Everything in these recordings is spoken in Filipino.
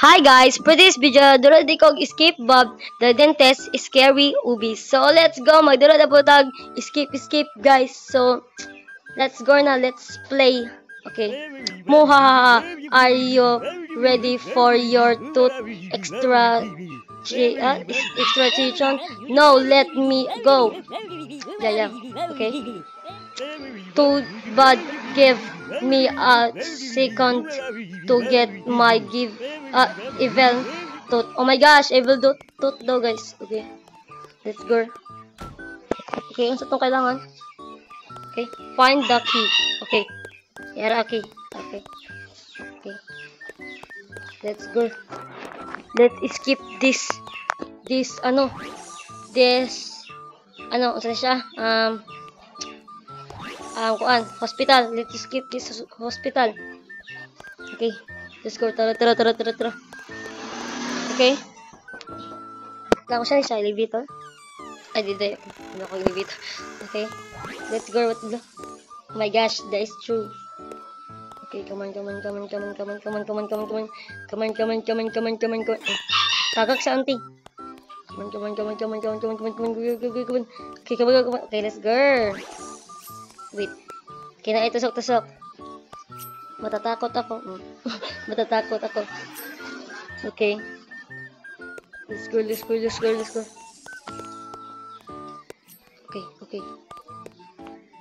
Hi guys, for this video, durod di kog skip Bob, the dentist is scary ubi. So let's go, magdurod na po tag skip guys. So let's go na, let's play. Okay. Muhahaha, are you ready for your tooth extraction? No, let me go. Yeah. Okay. Too bad. Give me a second to get my evil tooth. Oh my gosh, evil tooth daw guys. Okay. Let's go. Okay, ano sa itong kailangan? Okay. Find the key. Okay. Yara key. Okay. Let's go. Let's skip this ano siya? Hospital. Let's skip this hospital. Okay. Let's go. Tara. Okay. Kaya ko siya sa elevator. Ay, di. Ano ko elevator. Okay. Let's go. Oh my gosh, that is true. Okay, come on. Tagak sa auntie. Come on. Okay, come on. Okay, let's go. Wait. Kina itusok-tusok. Matatakot ako. Okay. Let's go.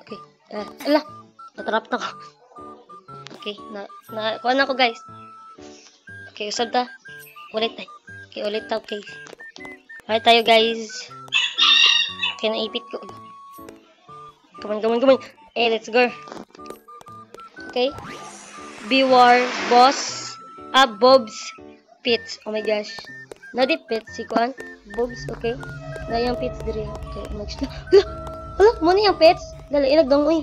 Okay. Ala. Natrap na ako. Okay. Kuha na ako guys. Okay, usab ta. Ulit tayo. Okay. Alright tayo guys. Okay, naipit ko. Come on. Let's go. Okay. Beware, boss. Bob's Pits. Oh my gosh. Na di pits, si Kuan. Bob's, okay. Na yung pits dire. Okay, next. Hala, mo na yung pets. Dala, inagdang, uy.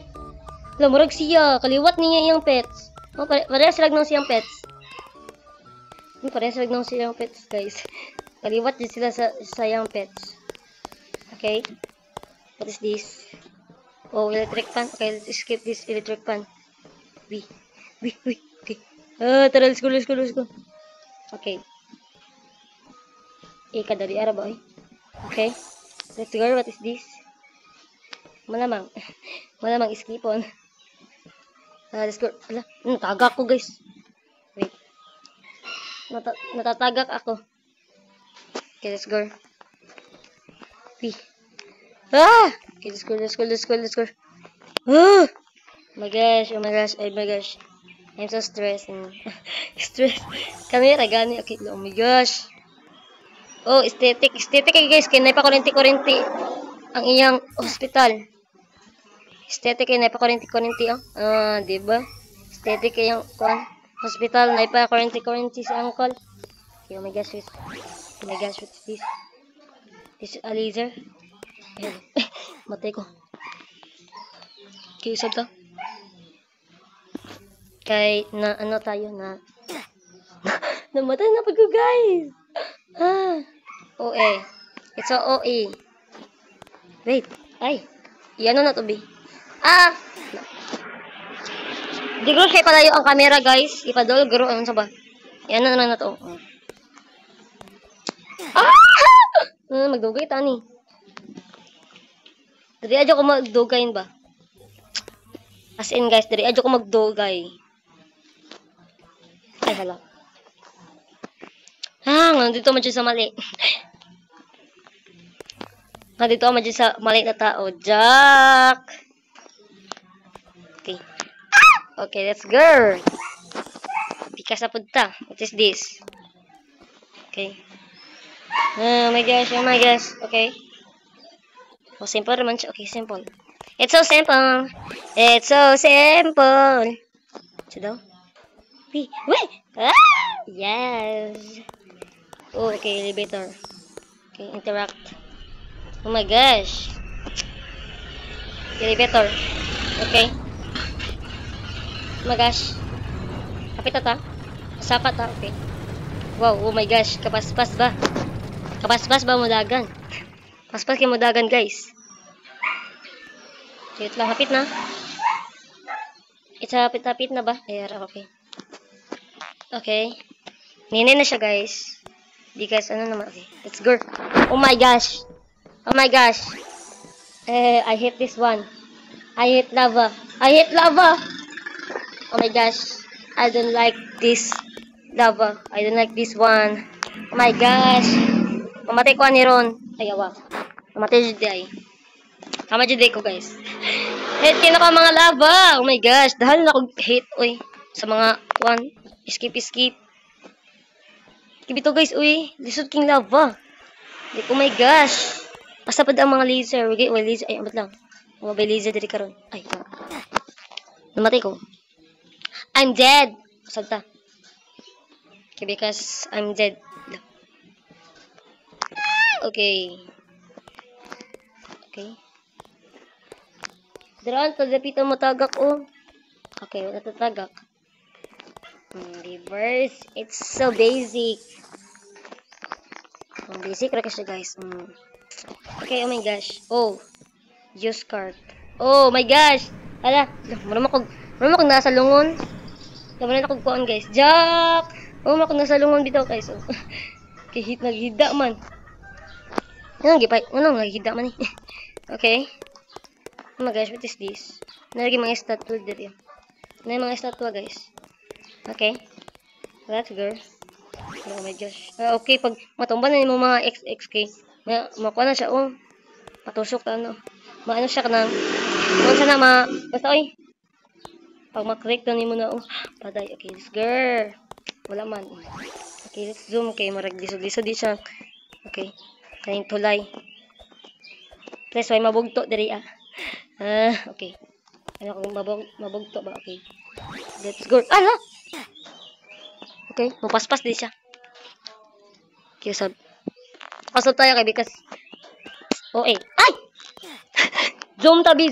Hala, murag siya. Kaliwat niya yung pets. Oh, parehas sila ng siyang pets. Parehas sila ng siyang pets, guys. Kaliwat din sila sa yung pets. Okay. What is this? Oh, electric fan. Okay, let's skip this electric fan. Wait. Okay. Tara, let's go. Okay. Kadari ara ba, okay. Let's go. What is this? Malamang skip on. Let's go. Ala, natagak ko guys. Wait. Natatagak ako. Okay, let's go. Okay, let's go. Oh my gosh. I'm so stressed. Camera gani. Okay, oh my gosh. Oh, aesthetic guys. Kaya pa kurente ang iyang hospital. Aesthetic kaya pa kurente diba? Aesthetic kaya yung hospital. Pa kurente si uncle. Okay, oh my gosh, what's this? This is a laser. Matay ko. Okay, usap to. Kay tayo na namatay na pag guys. OA. It's a OA. Wait. Ay. Yan na to be. Di ko siya palayo ang camera guys. Ipadol guro ano sa ba? Yan na to. Magdugay tani. Dari aja ko magdugayin ba? As in guys, dari aja ko magdugay. Ay hala. Nandito man sa mali. Nandito man sa mali na tao. Jack! Okay. Okay, let's go! Pikas na punta. What is this? Okay. Oh my gosh. Okay. Oh, simple naman siya. Okay, simple. It's so simple. Ito daw. Wait! Yes! Oh, okay, elevator. Okay, interact. Oh my gosh. Elevator. Okay. Oh my gosh. Kapit ta. Sapat ta. Okay. Wow, oh my gosh. Kapaspas ba mudagan? Paspas kay mudagan, guys. Wait lang, hapit na. It's hapit na ba? Ayan, okay. Okay. Nene na siya, guys. Because, ano naman, okay. Let's go. Oh my gosh. Oh my gosh. I hate this one. I hate lava. I hate lava. Oh my gosh. I don't like this lava. I don't like this one. Oh my gosh. Mamatay ko ni Ron. Ay, awa. Mamatay dyan ay. Tama dyan ko, guys. Hate kayo na ka mga lava. Oh my gosh. Dahil na akong hate, oy. Sa mga, one. Skip. Kibito, guys, uy. Lisod king lava. Like, oh my gosh. Basta pa ang mga laser. Okay, well, laser. Ay, amat lang. Mga bay laser diri karon. Ay, namatay ko. I'm dead. Salta. Okay, because I'm dead. Okay. Daran, pagdapito mo tagak, oh. Okay, wala tatagak. Reverse. It's so basic. Basic ra kasi, guys. Okay, oh my gosh. Oh. Use card. Oh my gosh. Hala, marama kog nasa lungon. Naman na kog kuan, guys. Jack. Oh, kog nasa lungon bitaw, guys. Oh. Kahit naghida man. Ano naghida man eh. Okay. Oh my gosh, what is this? Nalagay mga statue dito. Mga statue, guys. Okay. Let's go. Oh my gosh. Okay, pag matumba na mo mga XXK, makuha na siya, oh. Patusok na, ano. Maano siya ka na. Maano siya na, basta, oy. Pag makrik na mo na, oh. Patay. Okay, let's go. Wala man. Okay, let's zoom. Okay, marag-lisod-lisod di siya. Okay. Kaning tulay. Please, why mabugto diri, ah. Okay. Ano kung mabugto ba? Okay. Let's go. Ala! Okay, mapaspas din siya. Okay, so. Pasok tayo kay because. Oh, eh. Ay! Zoom tabi.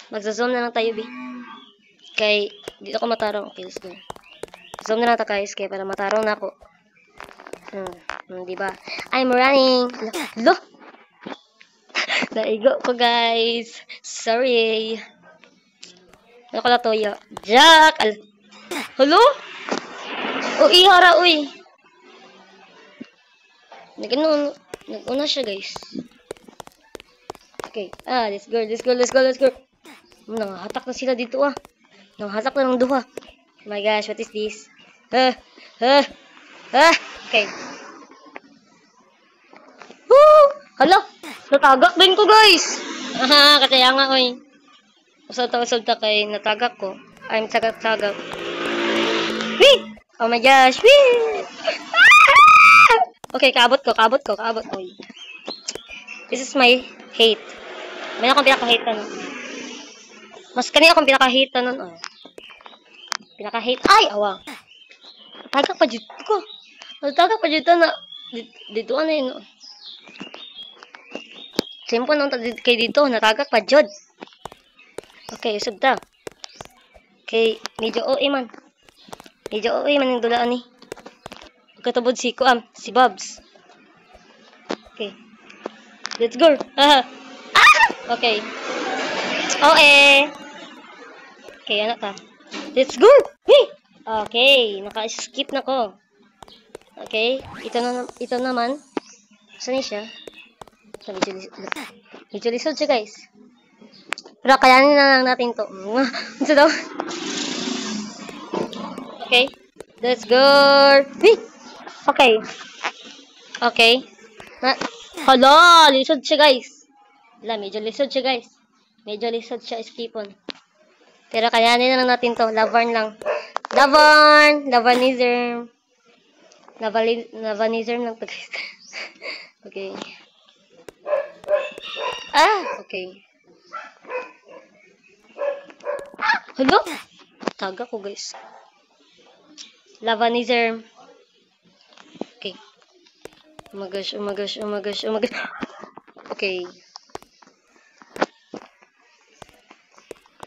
Magsa-zoom na lang tayo, bi. Kay, dito ko matarong. Okay, let's go. Zoom na lang tayo, guys, kaya para matarong na ako. Diba? I'm running. Lo! Naigo ko, guys. Sorry. Ano ko na toyo? Jack! Hello? O, ihara, uy. Nag-una siya, guys. Okay. Let's go. Nangahatak na sila dito, ah. Nangahatak na ng duha. Oh my gosh, what is this? Okay. Woo! Hala! Natagak din ko, guys. Kataya nga, oy. Usad ta kay natagak ko. I'm tagak. Wee! Oh my gosh, wee! Okay, kaabot ko. Oy. This is my hate. May akong pinaka-hate na nun. Mas kanina akong pinaka-hate na nun, oh. Pinaka-hate. Ay, awa. Natagak pa dito ko. Na. Dito, ano yun, oh. Simple nung kay dito, natagak pa jud. Okay, usog ta. Okay, medyo OA man. Yung dulaan ni. Katubod si Bobs. Okay. Let's go. Okay. OA. Okay, ano ta? Let's go. Okay, naka-skip na ko. Okay, ito naman. Saan siya? Medyo lisod siya, guys. Pero kayanin na lang natin to. Ito daw. Okay. Let's go. Okay. Hala, lisod siya, guys. Medyo lisod siya, guys. Skipon. Pero kayanin na lang natin to. Lavarn lang. Lavanism lang to, guys. Okay. Okay. Hello? Taga ko, guys. Lavanism. Okay. Oh my gosh.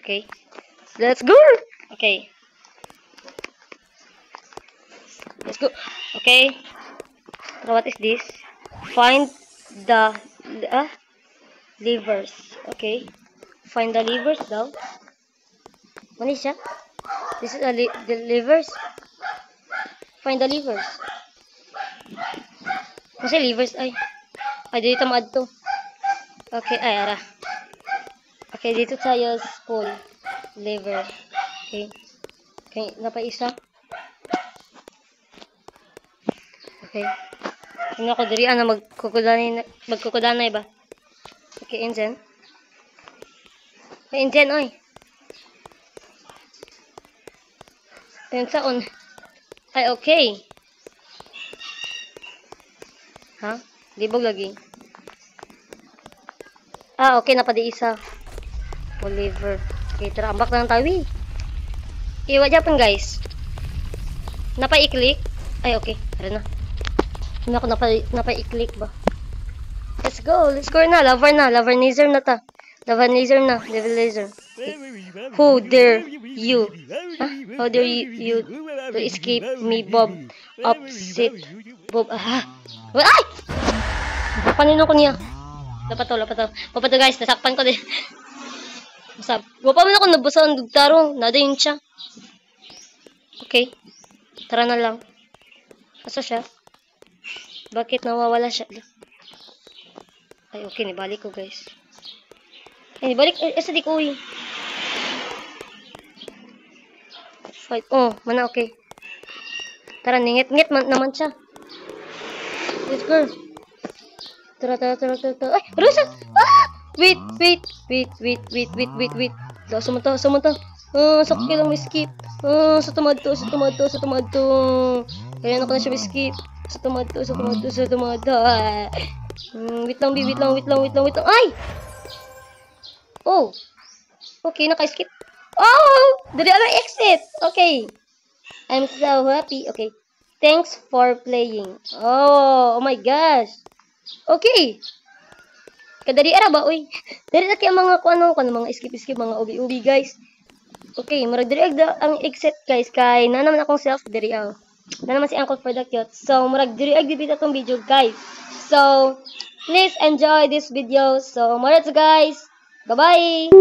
Okay. Let's go. Okay. Let's go. Okay. So what is this? Find the levers. Okay. Find the levers daw. Ano siya? This is the levers. Find the levers. Kasi levers ay. Ay, dito maadto. Okay, ay, ara. Okay, dito tayo spool. Lever. Okay. Okay, napaisa. Okay. Ano ako diri ana magkukudanay ba? Okay, engine. Ay, engine oy. Ayun saon. Ay, okay. Ha? Libog lagi. Ah, okay na pa di isa. Oliver. Okay, tara ambak na ng tawi. Iwa Japan guys. Napa-i-click? Ay, okay. Tara na. Hindi ako napa-i-click ba? Let's go na. Lavanizer na ta. Lavanizer na. Devil laser. Okay. Who dare you? Huh? How dare you to escape me, Bob? Upset. Bob. Ah. Ay! Kanino ko niya? Lapato. Papato guys. Nasakpan ko din. Masab. Wapa man ako nabusa ang dugtaro. Nada yun siya. Okay. Tara na lang. Asa siya? Bakit nawawala siya? Ay, okay. Nibalik ko, guys. Ay, nibalik. Asa di ko, uy. Fight. Oh, mana, okay. Tara, ningit-ngit naman siya. Let's go. Tara. Ay, Rosa! Ah! Wait. Sumunta. Sakit lang may skip. Sa tumadto. Kaya na ko na siya may skip. Sa tumadto. Wait lang. Ay! Oh! Okay, naka-skip. Oh! Dali ang exit. Okay. I'm so happy. Okay. Thanks for playing. Oh my gosh. Okay. Kadari ara ba oy? Dari na kay mga mga skip mga ubi guys. Okay, murag diri ang exit guys kay na naman akong self diri aw. Na naman si Uncle for the cute. So murag diri dibita tong video guys. So please enjoy this video. So murag guys. Bye-bye.